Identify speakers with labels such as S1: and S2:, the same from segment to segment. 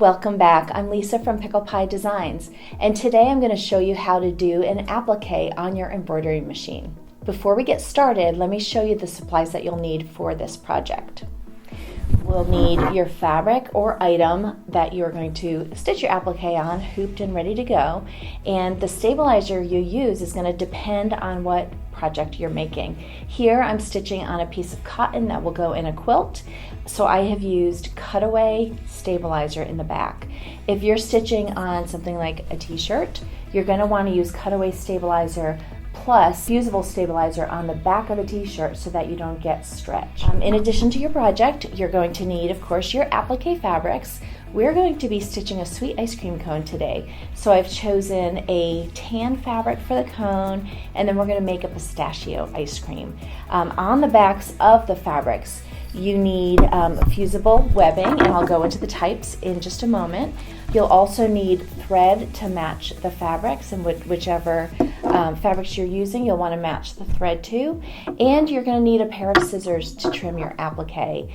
S1: Welcome back. I'm Lisa from Pickle Pie Designs, and today I'm going to show you how to do an applique on your embroidery machine. Before we get started, let me show you the supplies that you'll need for this project. We'll need your fabric or item that you're going to stitch your applique on, hooped and ready to go, and the stabilizer you use is going to depend on what project you're making. Here I'm stitching on a piece of cotton that will go in a quilt, so I have used cutaway stabilizer in the back. If you're stitching on something like a t-shirt, you're going to want to use cutaway stabilizer plus fusible stabilizer on the back of the t-shirt so that you don't get stretch. In addition to your project, you're going to need, of course, your applique fabrics. We're going to be stitching a sweet ice cream cone today, so I've chosen a tan fabric for the cone, and then we're going to make a pistachio ice cream. On the backs of the fabrics, you need fusible webbing, and I'll go into the types in just a moment. You'll also need thread to match the fabrics, and whichever fabrics you're using, you'll want to match the thread to. And you're going to need a pair of scissors to trim your applique.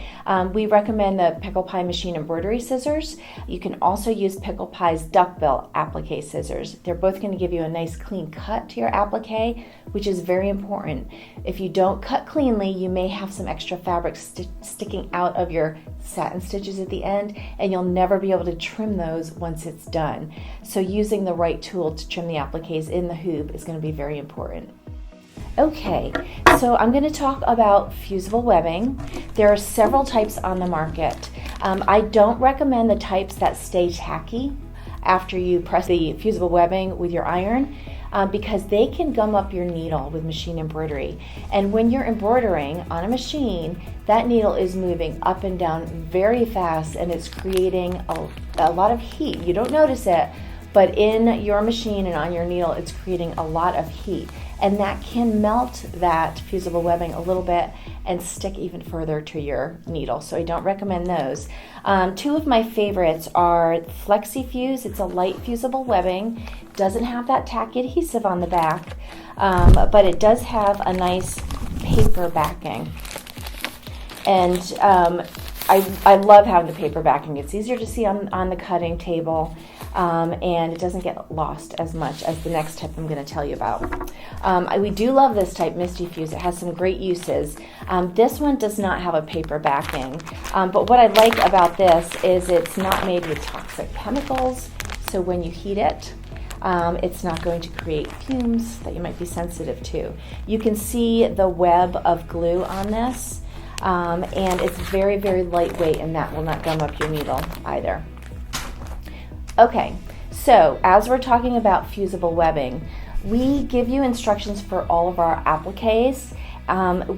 S1: We recommend the Pickle Pie machine embroidery scissors. You can also use Pickle Pie's duckbill applique scissors. They're both going to give you a nice clean cut to your applique, which is very important. If you don't cut cleanly, you may have some extra fabric sticking out of your satin stitches at the end, and you'll never be able to trim those once it's done. So using the right tool to trim the appliques in the hoop is going to be very important. Okay, so I'm going to talk about fusible webbing. There are several types on the market. I don't recommend the types that stay tacky after you press the fusible webbing with your iron, because they can gum up your needle with machine embroidery. And when you're embroidering on a machine, that needle is moving up and down very fast, and it's creating a lot of heat. You don't notice it, but in your machine and on your needle, it's creating a lot of heat. And that can melt that fusible webbing a little bit and stick even further to your needle. So I don't recommend those. Two of my favorites are FlexiFuse. It's a light fusible webbing. Doesn't have that tacky adhesive on the back, but it does have a nice paper backing. And I love having the paper backing. It's easier to see on the cutting table. And it doesn't get lost as much as the next type I'm going to tell you about. We do love this type, Misty Fuse. It has some great uses. This one does not have a paper backing, but what I like about this is it's not made with toxic chemicals, so when you heat it, it's not going to create fumes that you might be sensitive to. You can see the web of glue on this, and it's very, very lightweight, and that will not gum up your needle either. Okay, so as we're talking about fusible webbing, we give you instructions for all of our appliques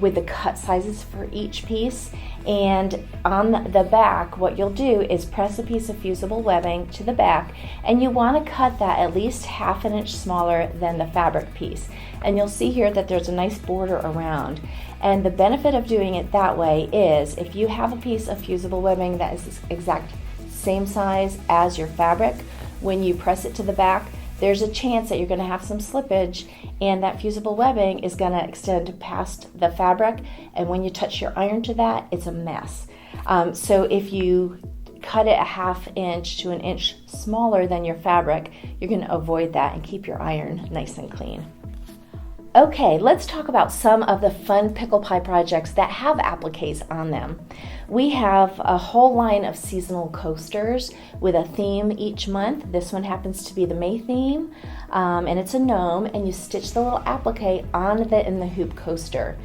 S1: with the cut sizes for each piece. And on the back, what you'll do is press a piece of fusible webbing to the back, and you want to cut that at least ½ an inch smaller than the fabric piece. And you'll see here that there's a nice border around. And the benefit of doing it that way is if you have a piece of fusible webbing that is the exact same size as your fabric, when you press it to the back, there's a chance that you're going to have some slippage, and that fusible webbing is going to extend past the fabric, and when you touch your iron to that, it's a mess. So if you cut it ½ inch to 1 inch smaller than your fabric, you're going to avoid that and keep your iron nice and clean. Okay, let's talk about some of the fun Pickle Pie projects that have appliques on them. We have a whole line of seasonal coasters with a theme each month. This one happens to be the May theme, and it's a gnome, and you stitch the little applique on the hoop coaster.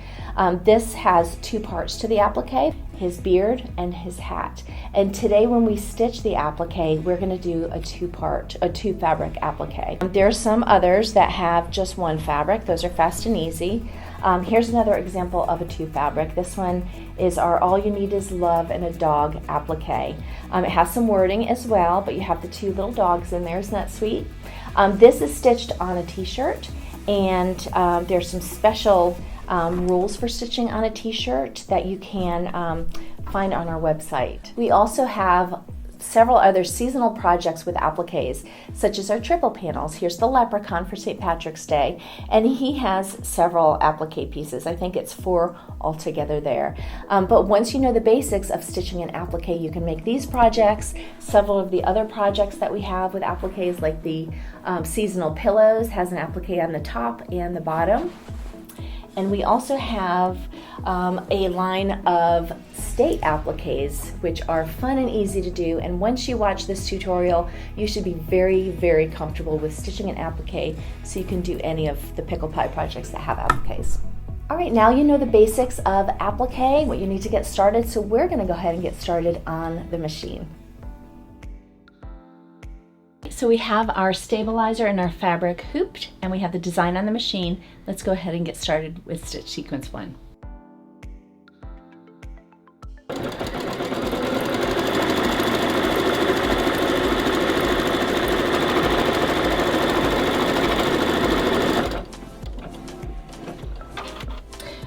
S1: This has two parts to the applique, his beard and his hat. And today when we stitch the applique, we're going to do a two fabric applique. There are some others that have just one fabric. Those are fast and easy. Here's another example of a two fabric. This one is our All You Need Is Love and a Dog applique. It has some wording as well, but you have the two little dogs in there. Isn't that sweet? This is stitched on a t-shirt, and there's some special rules for stitching on a t-shirt that you can find on our website. We also have several other seasonal projects with appliques, such as our triple panels. Here's the leprechaun for St. Patrick's Day, and he has several applique pieces. I think it's 4 altogether there. But once you know the basics of stitching an applique, you can make these projects. Several of the other projects that we have with appliques, like the seasonal pillows, has an applique on the top and the bottom. And we also have a line of state appliques, which are fun and easy to do. And once you watch this tutorial, you should be very, very comfortable with stitching an applique, so you can do any of the Pickle Pie projects that have appliques. All right, now you know the basics of applique, what you need to get started. So we're gonna go ahead and get started on the machine. So we have our stabilizer and our fabric hooped, and we have the design on the machine. Let's go ahead and get started with stitch sequence 1.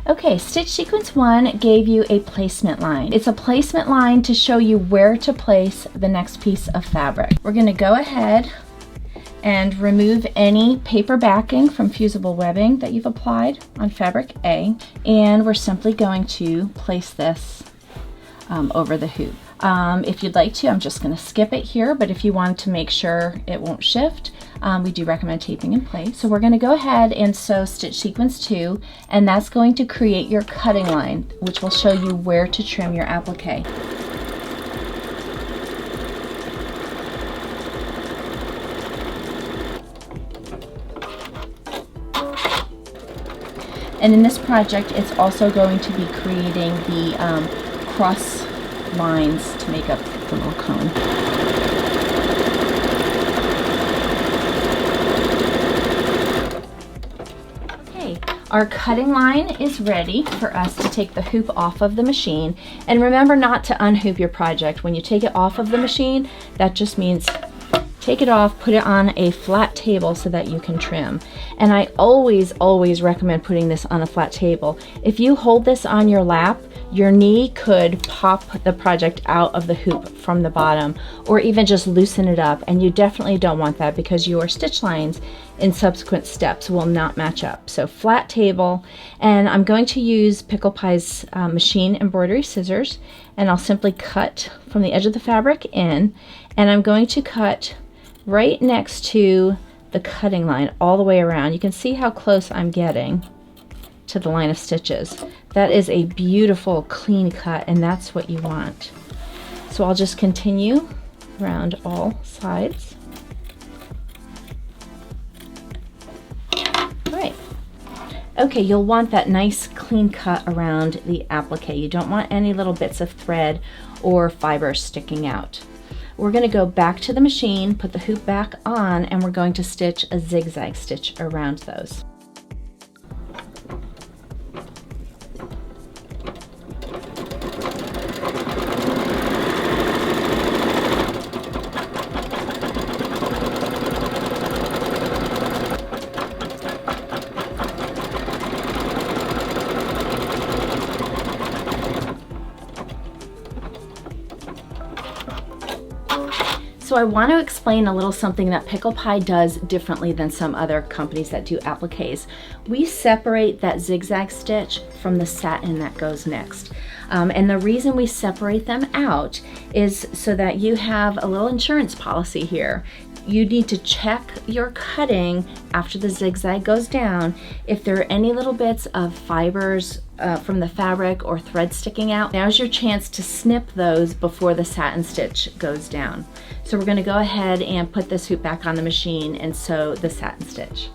S1: Okay, stitch sequence 1 gave you a placement line. It's a placement line to show you where to place the next piece of fabric. We're going to go ahead and remove any paper backing from fusible webbing that you've applied on fabric A, and we're simply going to place this over the hoop. If you'd like to, I'm just going to skip it here, but if you want to make sure it won't shift, we do recommend taping in place. So we're going to go ahead and sew stitch sequence 2, and that's going to create your cutting line, which will show you where to trim your applique. And in this project, it's also going to be creating the cross lines to make up the little cone. Okay, our cutting line is ready for us to take the hoop off of the machine. And remember not to unhoop your project. When you take it off of the machine, that just means take it off, put it on a flat table so that you can trim. And I always recommend putting this on a flat table. If you hold this on your lap, your knee could pop the project out of the hoop from the bottom, or even just loosen it up, and you definitely don't want that because your stitch lines in subsequent steps will not match up. So flat table, and I'm going to use Pickle Pie's machine embroidery scissors, and I'll simply cut from the edge of the fabric in, and I'm going to cut right next to the cutting line all the way around. You can see how close I'm getting to the line of stitches. That is a beautiful clean cut, and that's what you want. So I'll just continue around all sides. All right. Okay, you'll want that nice clean cut around the applique. You don't want any little bits of thread or fiber sticking out. We're going to go back to the machine, put the hoop back on, and we're going to stitch a zigzag stitch around those. So I want to explain a little something that Pickle Pie does differently than some other companies that do appliques. We separate that zigzag stitch from the satin that goes next. And the reason we separate them out is so that you have a little insurance policy here. You need to check your cutting after the zigzag goes down. If there are any little bits of fibers from the fabric or thread sticking out, now's your chance to snip those before the satin stitch goes down. So we're going to go ahead and put this hoop back on the machine and sew the satin stitch.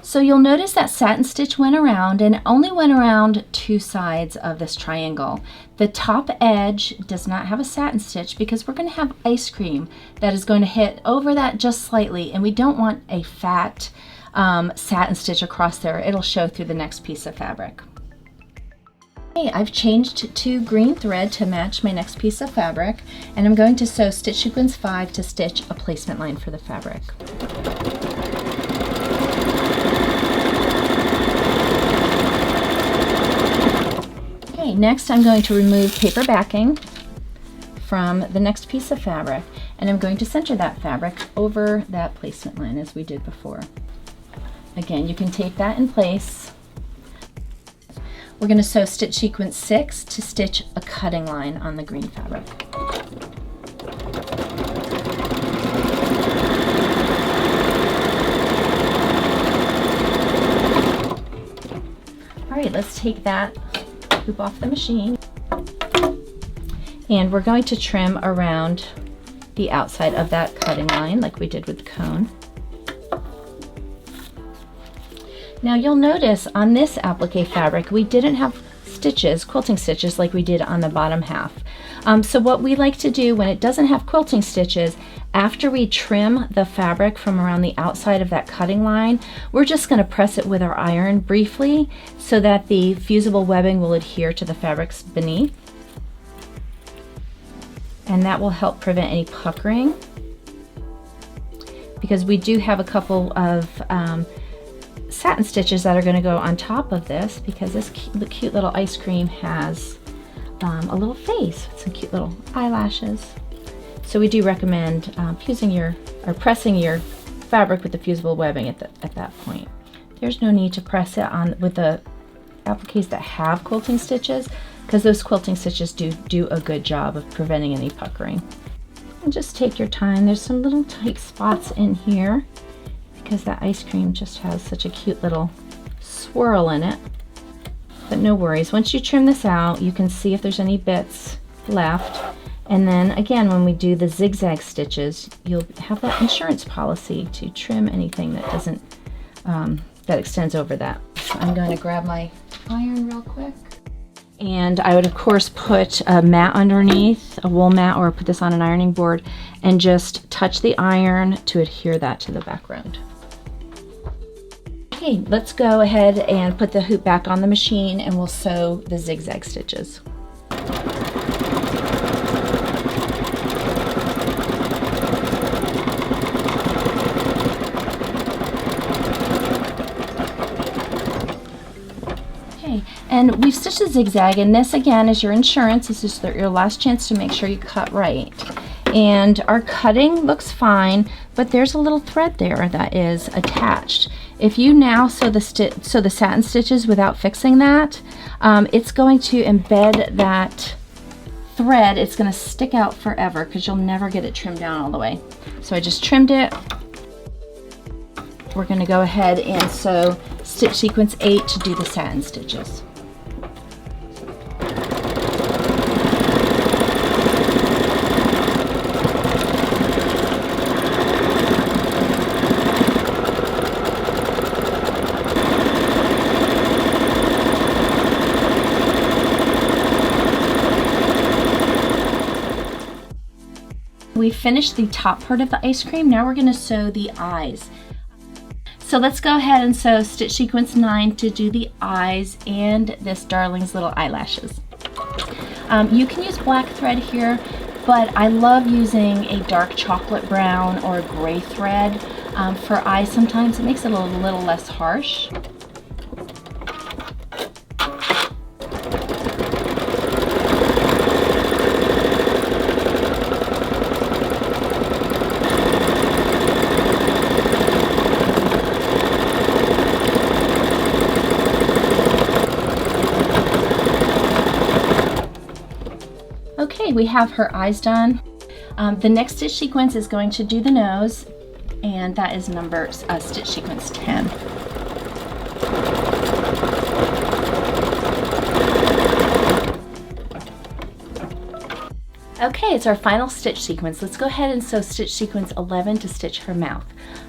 S1: So you'll notice that satin stitch went around, and it only went around two sides of this triangle. The top edge does not have a satin stitch because we're going to have ice cream that is going to hit over that just slightly, and we don't want a fat satin stitch across there. It'll show through the next piece of fabric. Okay, I've changed to green thread to match my next piece of fabric, and I'm going to sew stitch sequence 5 to stitch a placement line for the fabric. Okay, next I'm going to remove paper backing from the next piece of fabric, and I'm going to center that fabric over that placement line as we did before. Again, you can tape that in place. We're going to sew stitch sequence 6 to stitch a cutting line on the green fabric. All right, let's take that hoop off the machine. And we're going to trim around the outside of that cutting line like we did with the cone. Now you'll notice on this appliqué fabric we didn't have stitches, quilting stitches, like we did on the bottom half. So what we like to do when it doesn't have quilting stitches, after we trim the fabric from around the outside of that cutting line, we're just going to press it with our iron briefly so that the fusible webbing will adhere to the fabrics beneath. And that will help prevent any puckering, because we do have a couple of satin stitches that are going to go on top of this, because this cute little ice cream has a little face with some cute little eyelashes. So we do recommend pressing your fabric with the fusible webbing at that point. There's no need to press it on with the appliques that have quilting stitches, because those quilting stitches do a good job of preventing any puckering. And just take your time. There's some little tight spots in here because that ice cream just has such a cute little swirl in it. But no worries, once you trim this out, you can see if there's any bits left. And then again, when we do the zigzag stitches, you'll have that insurance policy to trim anything that doesn't, that extends over that. So I'm going to grab my iron real quick. And I would of course put a mat underneath, a wool mat, or put this on an ironing board and just touch the iron to adhere that to the background. Okay, let's go ahead and put the hoop back on the machine and we'll sew the zigzag stitches. And we've stitched a zigzag, and this again is your insurance. This is your last chance to make sure you cut right. And our cutting looks fine, but there's a little thread there that is attached. If you now sew the satin stitches without fixing that, it's going to embed that thread. It's going to stick out forever because you'll never get it trimmed down all the way. So I just trimmed it. We're going to go ahead and sew stitch sequence 8 to do the satin stitches. We finished the top part of the ice cream. Now we're going to sew the eyes. So let's go ahead and sew stitch sequence 9 to do the eyes and this darling's little eyelashes. You can use black thread here, but I love using a dark chocolate brown or a gray thread for eyes. Sometimes it makes it a little less harsh. Okay, we have her eyes done. The next stitch sequence is going to do the nose, and that is stitch sequence 10. Okay, it's our final stitch sequence. Let's go ahead and sew stitch sequence 11 to stitch her mouth.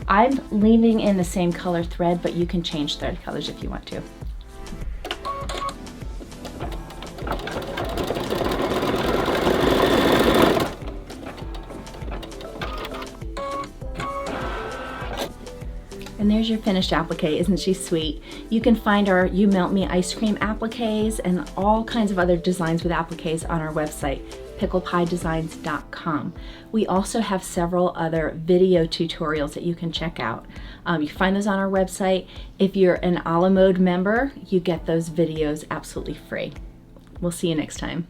S1: I'm leaving in the same color thread, but you can change thread colors if you want to. And there's your finished applique. Isn't she sweet? You can find our You Melt Me ice cream appliques and all kinds of other designs with appliques on our website, picklepiedesigns.com. We also have several other video tutorials that you can check out. You find those on our website. If you're an a la mode member, you get those videos absolutely free. We'll see you next time.